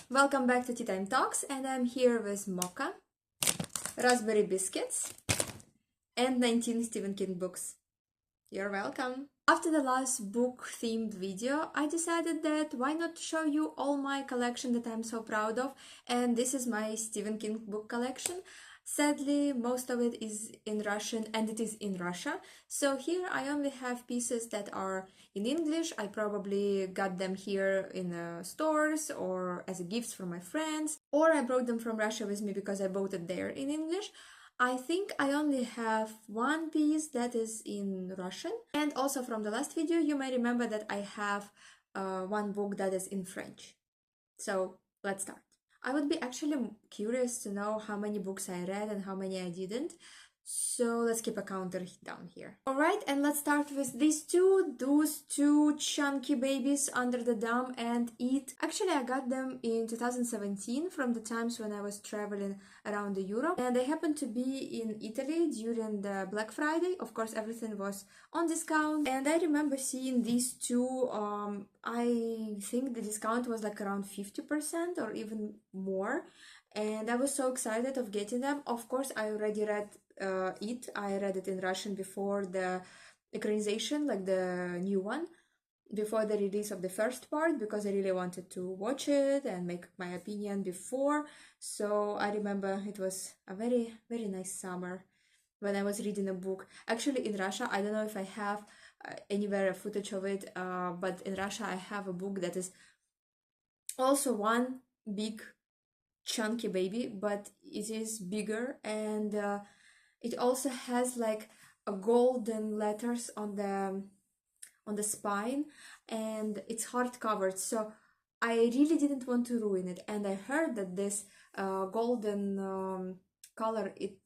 Welcome back to Tea Time Talks, and I'm here with Mocha, Raspberry Biscuits, and 19 Stephen King books. You're welcome! After the last book-themed video, I decided that why not show you all my collection that I'm so proud of, and this is my Stephen King book collection. Sadly, most of it is in Russian and it is in Russia. So here I only have pieces that are in English. I probably got them here in stores or as gifts from my friends, or I brought them from Russia with me because I bought it there in English. I think I only have one piece that is in Russian. And also from the last video, you may remember that I have one book that is in French. So let's start. I would be actually curious to know how many books I read and how many I didn't. So let's keep a counter down here. Alright, and let's start with those two chunky babies, Under the Dome and It. Actually, I got them in 2017 from the times when I was traveling around Europe. And they happened to be in Italy during the Black Friday. Of course, everything was on discount. And I remember seeing these two, I think the discount was like around 50% or even more. And I was so excited of getting them. Of course, I already read It. I read it in Russian before the equalization, like the new one, before the release of the first part, because I really wanted to watch it and make my opinion before. So I remember it was a very, very nice summer when I was reading a book. Actually, in Russia, I don't know if I have anywhere a footage of it, but in Russia, I have a book that is also one big chunky baby, but it is bigger, and it also has like a golden letters on the spine, and it's hard covered, so I really didn't want to ruin it. And I heard that this golden color, it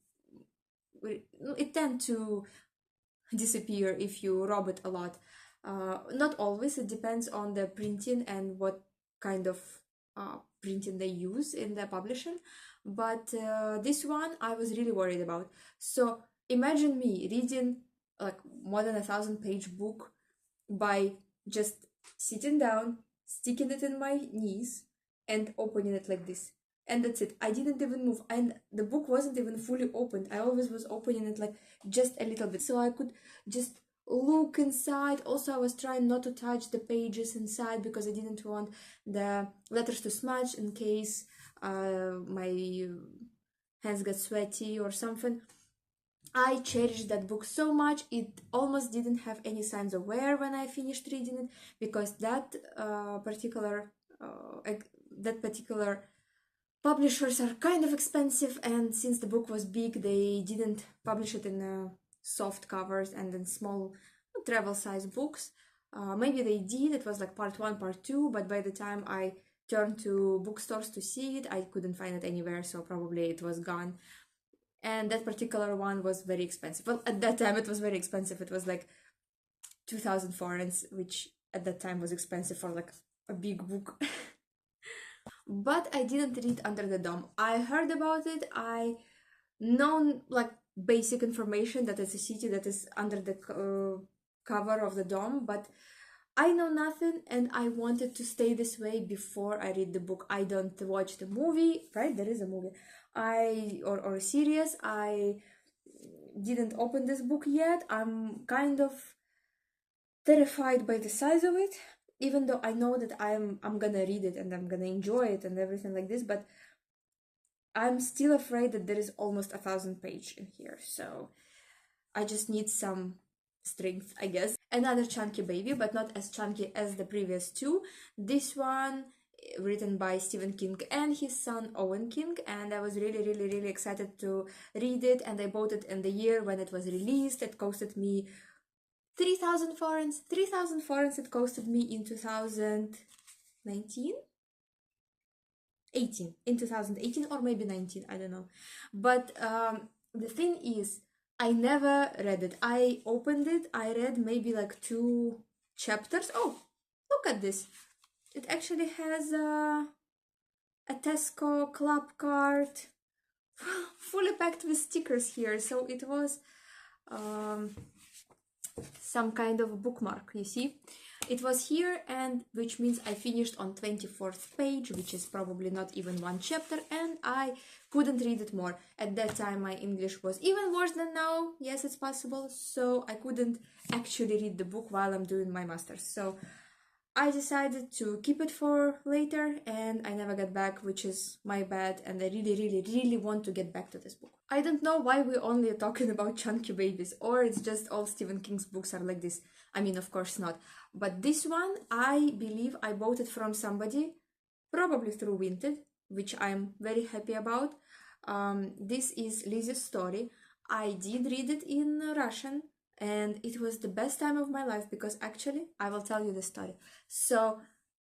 tend to disappear if you rub it a lot. Not always, it depends on the printing and what kind of printing they use in the publishing, but this one I was really worried about. So imagine me reading like more than 1,000-page book by just sitting down, sticking it in my knees, and opening it like this. And that's it. I didn't even move, and the book wasn't even fully opened. I always was opening it like just a little bit, so I could just look inside. Also, I was trying not to touch the pages inside because I didn't want the letters to smudge in case my hands got sweaty or something. I cherished that book so much. It almost didn't have any signs of wear when I finished reading it, because that particular publishers are kind of expensive, and since the book was big, they didn't publish it in soft covers and in small travel size books. Maybe they did, it was like part 1, part 2, but by the time I turned to bookstores to see it, I couldn't find it anywhere, so probably it was gone. And that particular one was very expensive. Well, at that time it was very expensive. It was like 2,000 forints, which at that time was expensive for like a big book. But I didn't read Under the Dome. I heard about it. I know like basic information that it's a city that is under the cover of the dome, but I know nothing, and I wanted to stay this way before I read the book. I don't watch the movie, right? There is a movie. Or a series. I didn't open this book yet. I'm kind of terrified by the size of it, even though I know that I'm gonna read it and I'm gonna enjoy it and everything like this, but I'm still afraid that there is almost 1,000 pages in here, so I just need some strength, I guess. Another chunky baby, but not as chunky as the previous two. This one written by Stephen King and his son Owen King, and I was really excited to read it, and I bought it in the year when it was released. It costed me 3,000 forints. 3,000 forints it costed me in 2019? 18. In 2018 or maybe 19, I don't know. But the thing is, I never read it. I opened it, I read maybe like 2 chapters. Oh, look at this. It actually has a Tesco club card, fully packed with stickers here. So it was some kind of bookmark, you see. It was here, and which means I finished on 24th page, which is probably not even one chapter, and I couldn't read it more. At that time my English was even worse than now. Yes, it's possible. So I couldn't actually read the book while I'm doing my master's. So I decided to keep it for later, and I never got back, which is my bad, and I really want to get back to this book. I don't know why we only are talking about chunky babies, or it's just all Stephen King's books are like this. I mean, of course not. But this one, I believe I bought it from somebody, probably through Vinted, which I'm very happy about. This is Lizzie's story. I did read it in Russian, and it was the best time of my life because actually I will tell you the story. So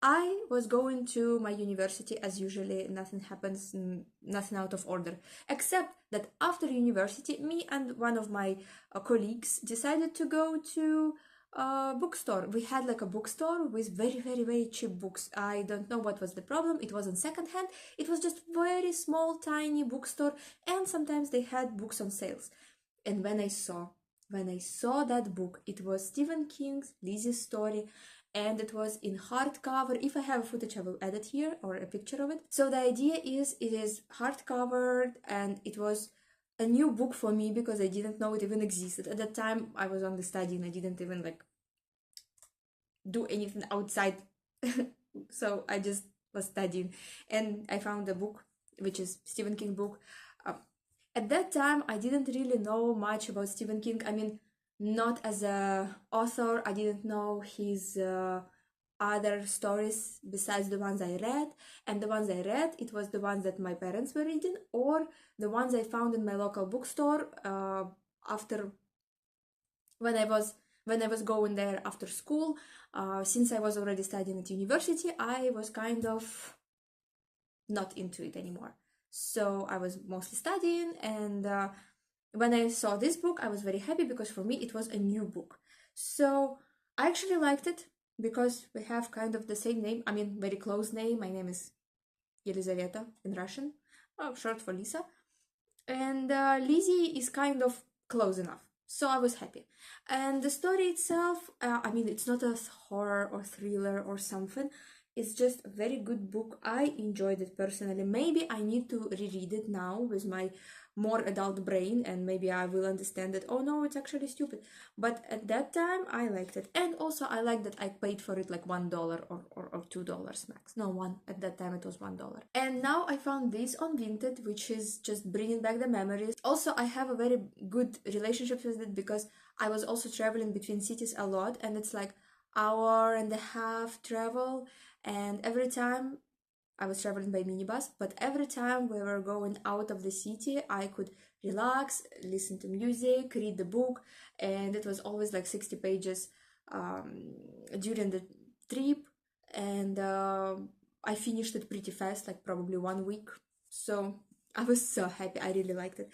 I was going to my university as usually, nothing happens, nothing out of order, except that after university, me and one of my colleagues decided to go to a bookstore. We had like a bookstore with very cheap books. I don't know what was the problem. It wasn't secondhand. It was just very small, tiny bookstore, and sometimes they had books on sales. And when I saw that book, it was Stephen King's Lizzie's story, and it was in hardcover. If I have footage, I will add it here, or a picture of it. So the idea is it is hardcover, and it was a new book for me because I didn't know it even existed. At that time, I was only studying. I didn't even like do anything outside. So I just was studying, and I found a book, which is Stephen King book. At that time, I didn't really know much about Stephen King. I mean, not as a author. I didn't know his other stories besides the ones I read. And the ones I read, it was the ones that my parents were reading, or the ones I found in my local bookstore after when I was going there after school. Since I was already studying at university, I was kind of not into it anymore. So I was mostly studying, and when I saw this book, I was very happy because for me it was a new book. So I actually liked it because we have kind of the same name. I mean, very close name. My name is Yelizaveta in Russian, short for Lisa. And Lizzie is kind of close enough. So I was happy. And the story itself, I mean, it's not a horror or thriller or something. It's just a very good book. I enjoyed it personally. Maybe I need to reread it now with my more adult brain, and maybe I will understand that, oh no, it's actually stupid. But at that time, I liked it. And also, I liked that I paid for it like $1 or $2 max. No, one. At that time, it was $1. And now I found this on Vinted, which is just bringing back the memories. Also, I have a very good relationship with it because I was also traveling between cities a lot, and it's like hour and a half travel, and every time I was traveling by minibus, but every time we were going out of the city, I could relax, listen to music, read the book, and it was always like 60 pages during the trip, and I finished it pretty fast, like probably 1 week. So I was so happy. I really liked it.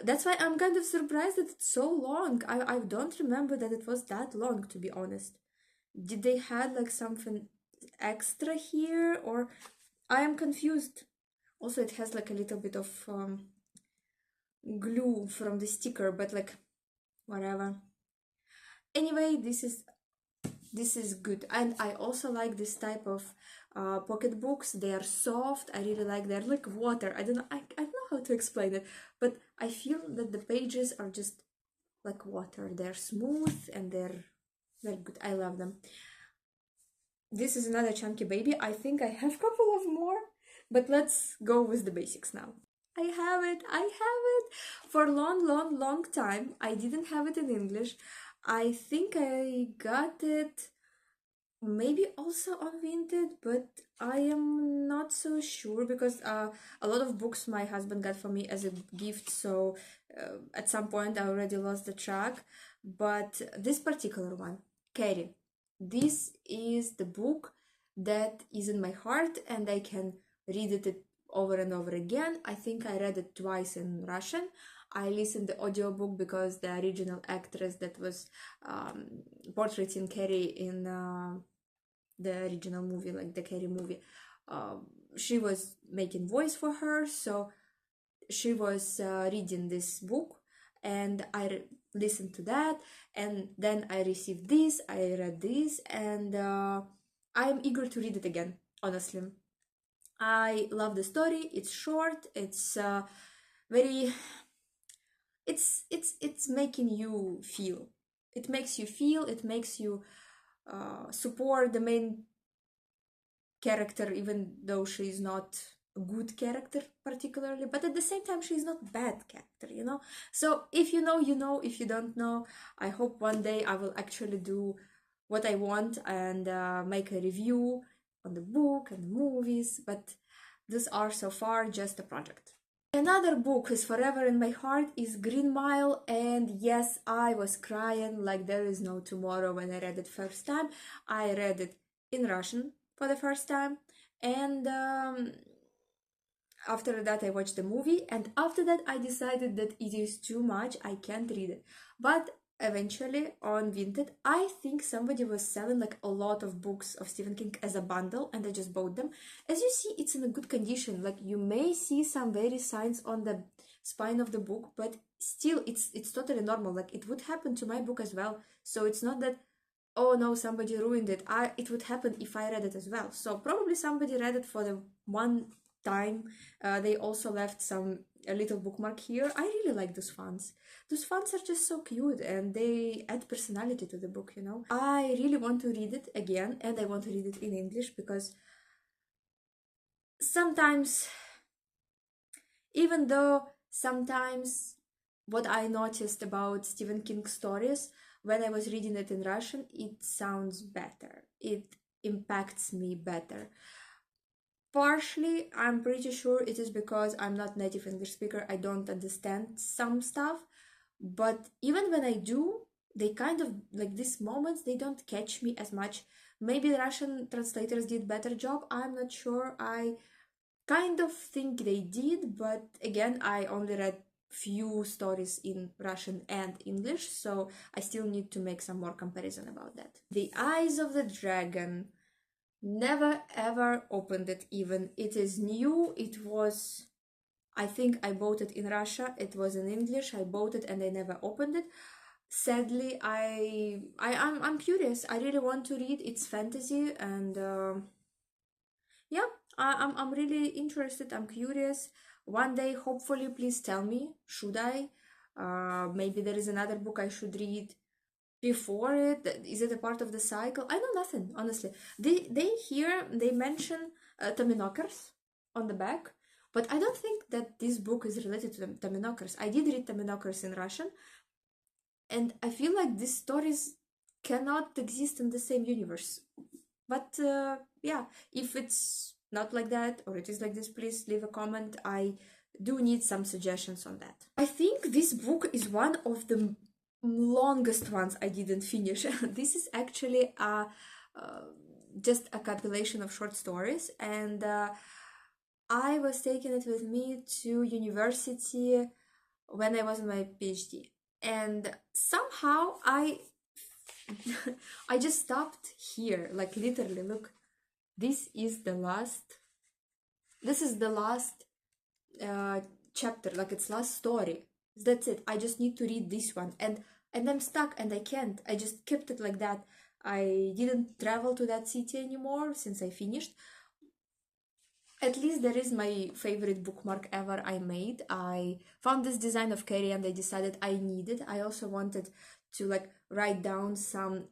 That's why I'm kind of surprised that it's so long. I don't remember that it was that long, to be honest. Did they had like something extra here, or I am confused. Also, it has like a little bit of glue from the sticker, but like whatever. Anyway, this is good, and I also like this type of pocket books. They are soft. I really like. They're like water. I don't know. I don't know how to explain it, but I feel that the pages are just like water. They're smooth and they're very good. I love them. This is another chunky baby. I think I have a couple of more, but let's go with the basics now. I have it. For a long time, I didn't have it in English. I think I got it maybe also on Vinted, but I am not so sure because a lot of books my husband got for me as a gift, so at some point I already lost the track. But this particular one, Carrie, this is the book that is in my heart, and I can read it over and over again. I think I read it twice in Russian. I listened the audiobook because the original actress that was portraying Carrie in the original movie, like the Carrie movie, she was making voice for her, so she was reading this book, and listened to that, and then I received this, I read this, and I am eager to read it again, honestly. I love the story. It's short. It's very. It's making you feel. It makes you feel. It makes you support the main character, even though she's not a good character particularly, but at the same time she's not bad character, you know. So if you know, you know. If you don't know, I hope one day I will actually do what I want and make a review on the book and the movies, but these are so far just a project. Another book is forever in my heart is Green Mile, and yes, I was crying like there is no tomorrow when I read it first time. I read it in Russian for the first time, and after that I watched the movie, and after that I decided that it is too much, I can't read it. But eventually on Vinted, I think somebody was selling like a lot of books of Stephen King as a bundle, and I just bought them. As you see, it's in a good condition. Like, you may see some very signs on the spine of the book, but still it's totally normal. Like, it would happen to my book as well. So it's not that, oh no, somebody ruined it. It would happen if I read it as well. So probably somebody read it for the one time. They also left a little bookmark here. I really like those fonts. Those fonts are just so cute, and they add personality to the book, you know. I really want to read it again, and I want to read it in English, because sometimes, even though sometimes what I noticed about Stephen King stories, when I was reading it in Russian, it sounds better. It impacts me better. Partially, I'm pretty sure it is because I'm not native English speaker. I don't understand some stuff, but even when I do, they kind of, like, these moments, they don't catch me as much. Maybe the Russian translators did better job. I'm not sure. I kind of think they did, but again, I only read few stories in Russian and English, so I still need to make some more comparison about that. The Eyes of the Dragon. Never ever opened it even. It is new. It was, I think I bought it in Russia. It was in English. I bought it and I never opened it. Sadly, I'm curious. I really want to read. It's fantasy, and yeah, I'm really interested. I'm curious. One day, hopefully, please tell me. Should I? Maybe there is another book I should read before it. Is it a part of the cycle? I know nothing, honestly. They mention Tommyknockers on the back, but I don't think that this book is related to Tommyknockers. I did read Tommyknockers in Russian, and I feel like these stories cannot exist in the same universe. But yeah, if it's not like that, or it is like this, please leave a comment. I do need some suggestions on that. I think this book is one of the longest ones I didn't finish. This is actually just a compilation of short stories, and I was taking it with me to university when I was in my PhD, and somehow I just stopped here. Like, literally, look, this is the last. This is the last chapter, like its last story. That's it. I just need to read this one, and I'm stuck, and I can't. I just kept it like that. I didn't travel to that city anymore since I finished. At least there is my favorite bookmark ever I made. I found this design of Carrie and I decided I need it. I also wanted to, like, write down some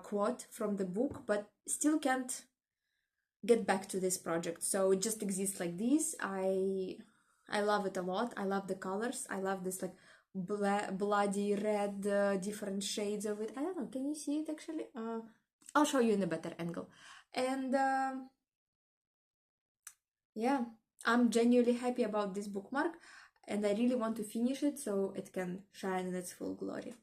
quote from the book, but still can't get back to this project. So it just exists like this. I love it a lot. I love the colors. I love this, like, bloody red, different shades of it. I don't know. Can you see it actually? I'll show you in a better angle. And yeah, I'm genuinely happy about this bookmark, and I really want to finish it so it can shine in its full glory.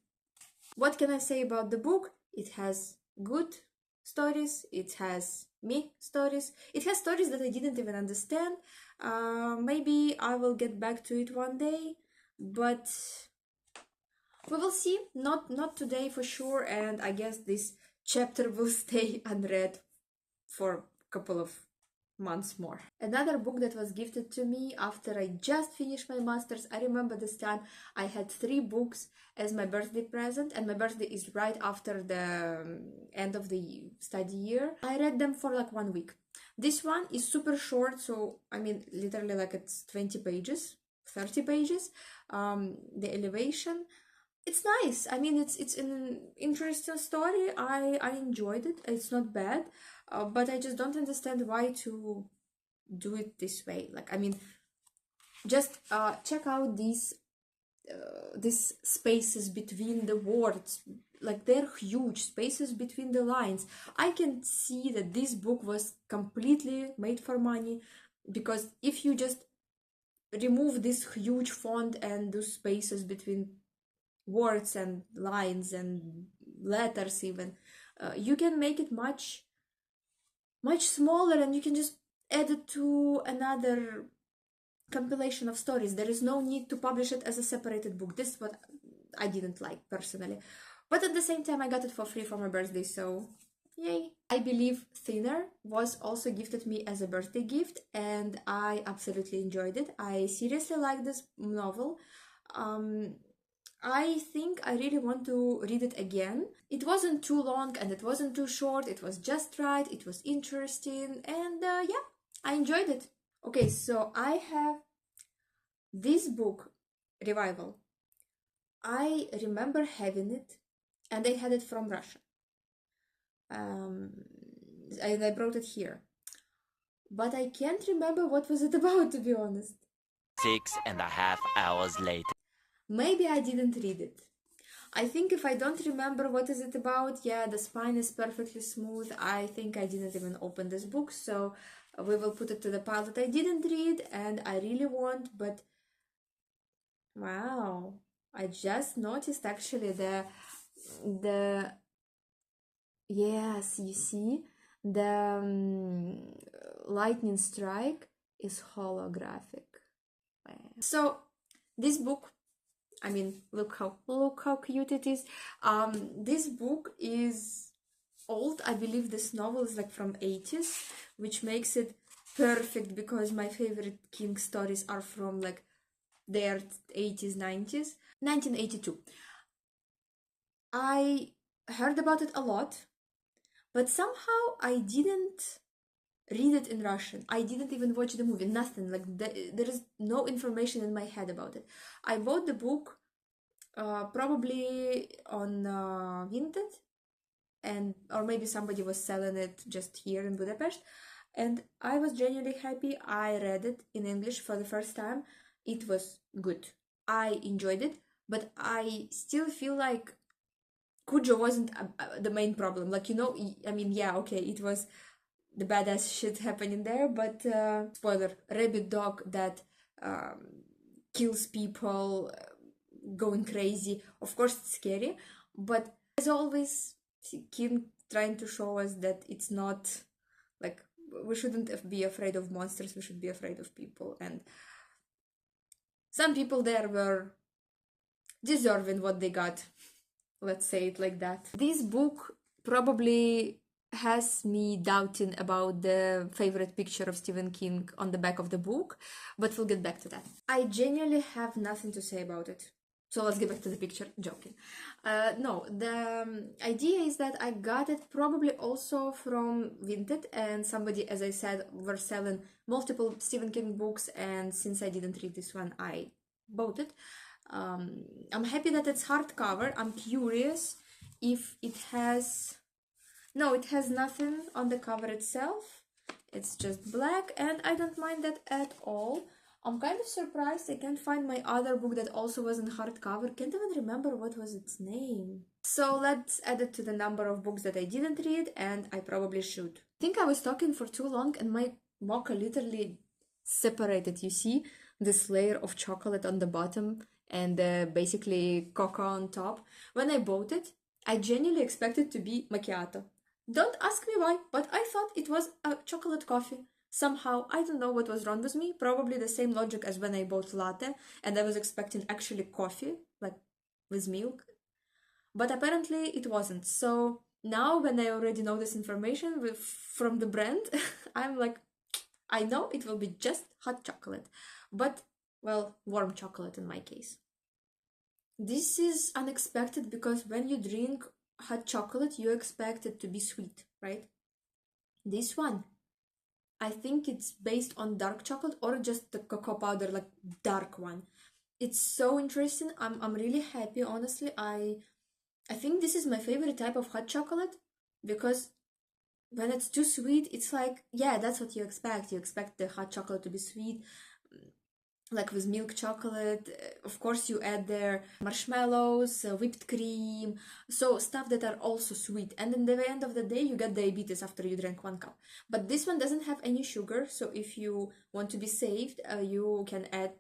What can I say about the book? It has good stories, it has me stories, it has stories that I didn't even understand. Maybe I will get back to it one day, but we will see. Not today for sure, and I guess this chapter will stay unread for a couple of months more. Another book that was gifted to me after I just finished my master's. I remember this time I had 3 books as my birthday present, and my birthday is right after the end of the study year. I read them for like 1 week. This one is super short, so I mean literally like it's 20 pages, 30 pages. The elevation, it's nice. I mean it's an interesting story. I enjoyed it. It's not bad, but I just don't understand why to do it this way. Like, I mean, just check out these spaces between the words. Like, they're huge spaces between the lines. I can see that this book was completely made for money, because if you just remove this huge font and those spaces between words and lines and letters even, you can make it much smaller, and you can just add it to another compilation of stories. There is no need to publish it as a separated book. This is what I didn't like personally, but at the same time I got it for free for my birthday, so yay. I believe Thinner was also gifted me as a birthday gift, and I absolutely enjoyed it. I seriously like this novel. I think I really want to read it again. It wasn't too long and it wasn't too short. It was just right. It was interesting, and yeah, I enjoyed it. Okay, so I have this book, Revival. I remember having it, and I had it from Russia. And I brought it here. But I can't remember what was it about, to be honest. 6.5 hours later. Maybe I didn't read it. I think if I don't remember what is it about, yeah, the spine is perfectly smooth. I think I didn't even open this book, so we will put it to the pile that I didn't read and I really want. But wow, I just noticed actually the yes, you see, the lightning strike is holographic. So this book, I mean, look how cute it is. This book is old. I believe this novel is like from 80s, which makes it perfect because my favorite King stories are from like their 80s, 90s. 1982. I heard about it a lot, but somehow I didn't read it in Russian. I didn't even watch the movie, nothing. Like, there is no information in my head about it. I bought the book probably on Vinted, and or maybe somebody was selling it just here in Budapest, and I was genuinely happy. I read it in English for the first time. It was good. I enjoyed it, but I still feel like Cujo wasn't the main problem. Like, I mean, yeah, okay, it was the badass shit happening there, but spoiler, rabid dog that kills people, going crazy. Of course, it's scary, but as always, King trying to show us that it's not like we shouldn't be afraid of monsters. We should be afraid of people, and some people there were deserving what they got. Let's say it like that. This book probably has me doubting about the favorite picture of Stephen King on the back of the book, but we'll get back to that. I genuinely have nothing to say about it. So let's get back to the picture. Joking. No, the idea is that I got it probably also from Vinted, and somebody, as I said, were selling multiple Stephen King books, and since I didn't read this one, I bought it. I'm happy that it's hardcover. I'm curious if it has... No, it has nothing on the cover itself. It's just black, and I don't mind that at all. I'm kind of surprised I can't find my other book that also was in hardcover. Can't even remember what was its name. So let's add it to the number of books that I didn't read, and I probably should. I think I was talking for too long and my mocha literally separated. You see this layer of chocolate on the bottom and basically cocoa on top. When I bought it, I genuinely expected to be macchiato. Don't ask me why, but I thought it was a chocolate coffee. Somehow, I don't know what was wrong with me. Probably the same logic as when I bought latte and I was expecting actually coffee, like with milk. But apparently it wasn't. So now when I already know this information from the brand, I'm like, I know it will be just hot chocolate, but, well, warm chocolate in my case. This is unexpected because when you drink hot chocolate, you expect it to be sweet, right? This one, I think it's based on dark chocolate or just the cocoa powder, like dark one. It's so interesting. I'm really happy, honestly. I think this is my favorite type of hot chocolate because when it's too sweet, it's like, yeah, that's what you expect. You expect the hot chocolate to be sweet, like with milk chocolate. Of course, you add there marshmallows, whipped cream, so stuff that are also sweet. And in the end of the day, you get diabetes after you drink 1 cup. But this one doesn't have any sugar, so if you want to be saved, you can add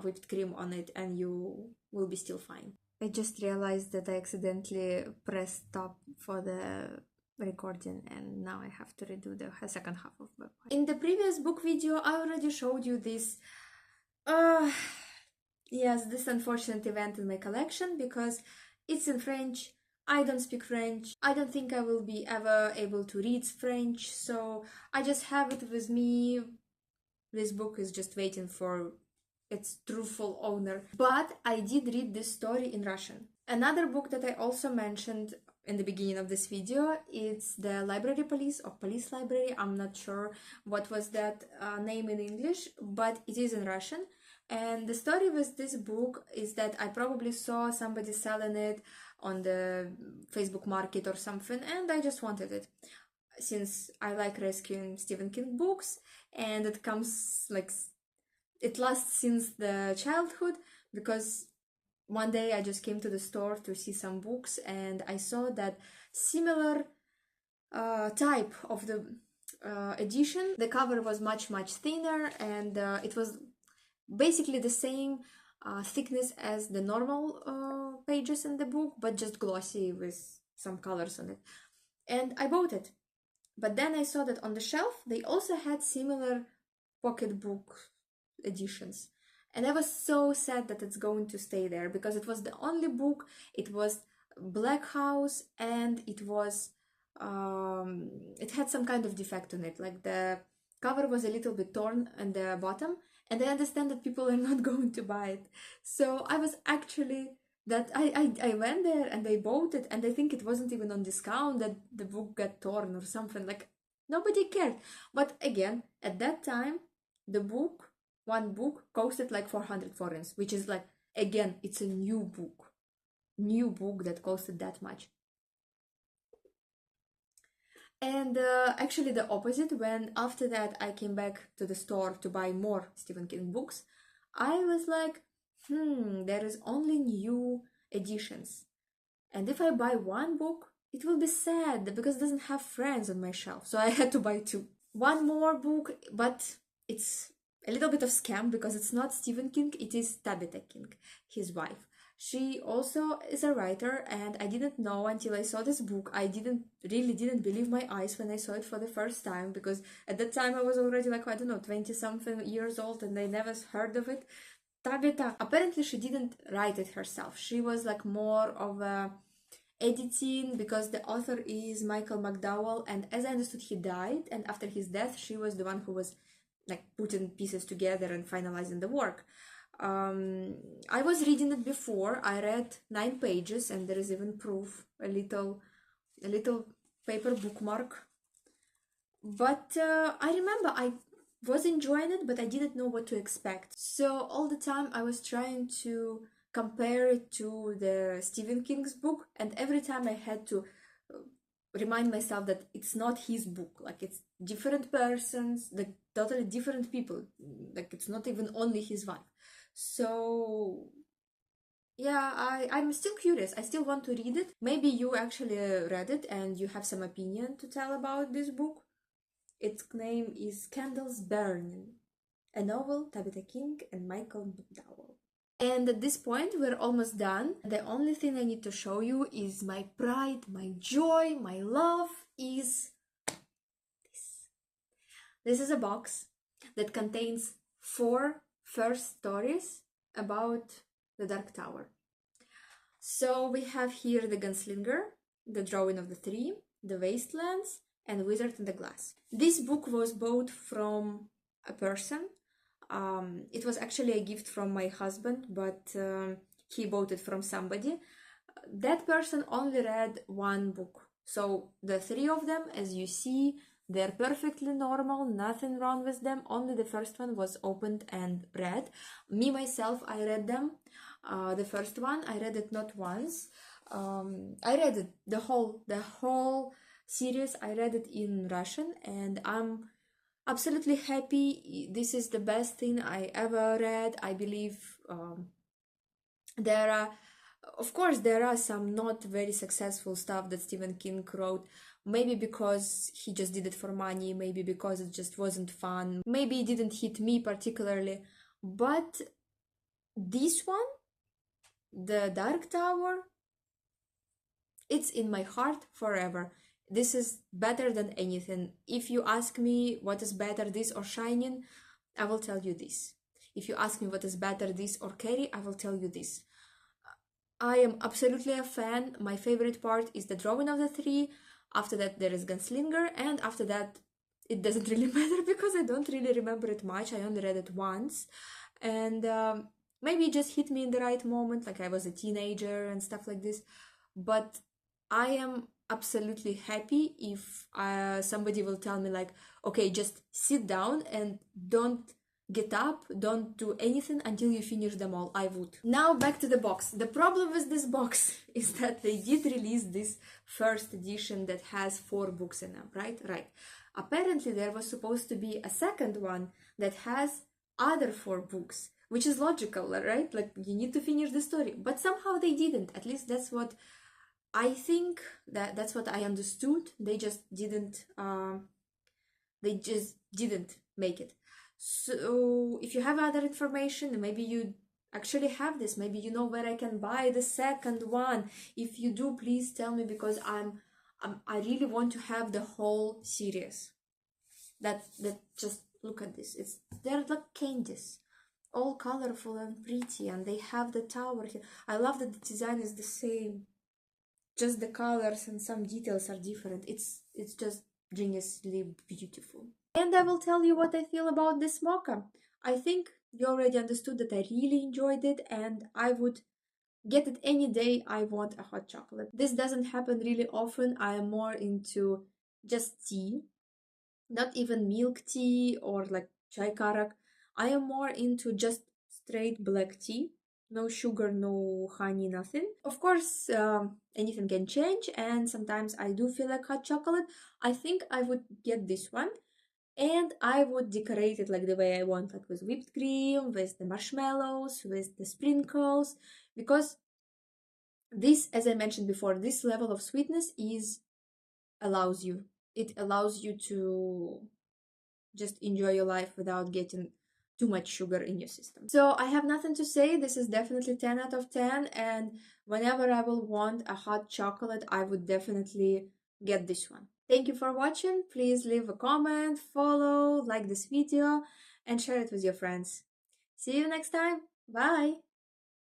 whipped cream on it and you will be still fine. I just realized that I accidentally pressed stop for the recording and now I have to redo the second half of my part. In the previous book video, I already showed you this yes, this unfortunate event in my collection because it's in French. I don't speak French. I don't think I will be ever able to read French, so I just have it with me. This book is just waiting for its truthful owner. But I did read this story in Russian. Another book that I also mentioned in the beginning of this video, it's the Library Police or Police Library. I'm not sure what was that name in English, but it is in Russian. And the story with this book is that I probably saw somebody selling it on the Facebook market or something, and I just wanted it. Since I like rescuing Stephen King books, and it comes like it lasts since the childhood, because one day I just came to the store to see some books and I saw that similar type of the edition. The cover was much thinner and it was basically the same thickness as the normal pages in the book, but just glossy with some colors on it. And I bought it. But then I saw that on the shelf they also had similar pocketbook editions. And I was so sad that it's going to stay there because it was the only book. It was Black House and it was it had some kind of defect on it, like the cover was a little bit torn on the bottom, and I understand that people are not going to buy it. So I was actually that I went there and I bought it, and I think it wasn't even on discount that the book got torn or something, like nobody cared. But again, at that time the book, one book costed like 400 forints, which is like, again, it's a new book that costed that much. And actually the opposite, when after that I came back to the store to buy more Stephen King books, I was like, there is only new editions. And if I buy one book, it will be sad because it doesn't have friends on my shelf. So I had to buy two. One more book, but it's a little bit of scam because it's not Stephen King, it is Tabitha King, his wife. She also is a writer, and I didn't know until I saw this book. I really didn't believe my eyes when I saw it for the first time, because at that time I was already like, I don't know, 20-something years old and I never heard of it. Tabitha, apparently she didn't write it herself. She was like more of a editing, because the author is Michael McDowell, and as I understood he died, and after his death she was the one who was like putting pieces together and finalizing the work. I was reading it before. I read 9 pages and there is even proof, a little paper bookmark. But I remember I was enjoying it, but I didn't know what to expect. So all the time I was trying to compare it to the Stephen King's book, and every time I had to remind myself that it's not his book, like it's different persons, like totally different people, like it's not even only his wife. So yeah, I'm still curious. I still want to read it. Maybe you actually read it and you have some opinion to tell about this book. Its name is Candles Burning, a novel, Tabitha King and Michael McDowell. And at this point, we're almost done. The only thing I need to show you is my pride, my joy, my love is this. This is a box that contains 4 first stories about the Dark Tower. So we have here the Gunslinger, the Drawing of the Tree, the Wastelands, and Wizard in the Glass. This book was bought from a person. It was actually a gift from my husband, but he bought it from somebody. That person only read one book. So the three of them, as you see, they're perfectly normal, nothing wrong with them. Only the first one was opened and read. Me, myself, I read them. The first one, I read it not once. I read it, the whole series. I read it in Russian, and I'm absolutely happy. This is the best thing I ever read. I believe there are, of course, there are some not very successful stuff that Stephen King wrote. Maybe because he just did it for money, maybe because it just wasn't fun, maybe it didn't hit me particularly. But this one, The Dark Tower, it's in my heart forever. This is better than anything. If you ask me what is better, this or Shining, I will tell you this. If you ask me what is better, this or Carrie, I will tell you this. I am absolutely a fan. My favorite part is the drawing of the three. After that, there is Gunslinger, and after that, it doesn't really matter because I don't really remember it much. I only read it once, and maybe it just hit me in the right moment, like I was a teenager and stuff like this. But I am absolutely happy if somebody will tell me like, okay, just sit down and don't get up, don't do anything until you finish them all. I would. Now back to the box. The problem with this box is that they did release this first edition that has 4 books in them, right? Right. Apparently there was supposed to be a second one that has other 4 books, which is logical, right? Like you need to finish the story, but somehow they didn't. At least that's what I think, that's what I understood. They just didn't make it. So if you have other information, maybe you actually have this, maybe you know where I can buy the second one. If you do, please tell me, because I really want to have the whole series. That just look at this. They're like candies, all colorful and pretty, and they have the tower here. I love that the design is the same, just the colors and some details are different. It's just geniusly beautiful. And I will tell you what I feel about this mocha. I think you already understood that I really enjoyed it, and I would get it any day I want a hot chocolate. This doesn't happen really often. I am more into just tea, not even milk tea or like chai karak. I am more into just straight black tea. No sugar, no honey, nothing. Of course, anything can change, and sometimes I do feel like hot chocolate. I think I would get this one, and I would decorate it like the way I want, like with whipped cream, with the marshmallows, with the sprinkles, because this, as I mentioned before, this level of sweetness allows you to just enjoy your life without getting too much sugar in your system. So I have nothing to say. This is definitely 10 out of 10, and whenever I will want a hot chocolate, I would definitely get this one. Thank you for watching. Please leave a comment, follow, like this video, and share it with your friends. See you next time. Bye!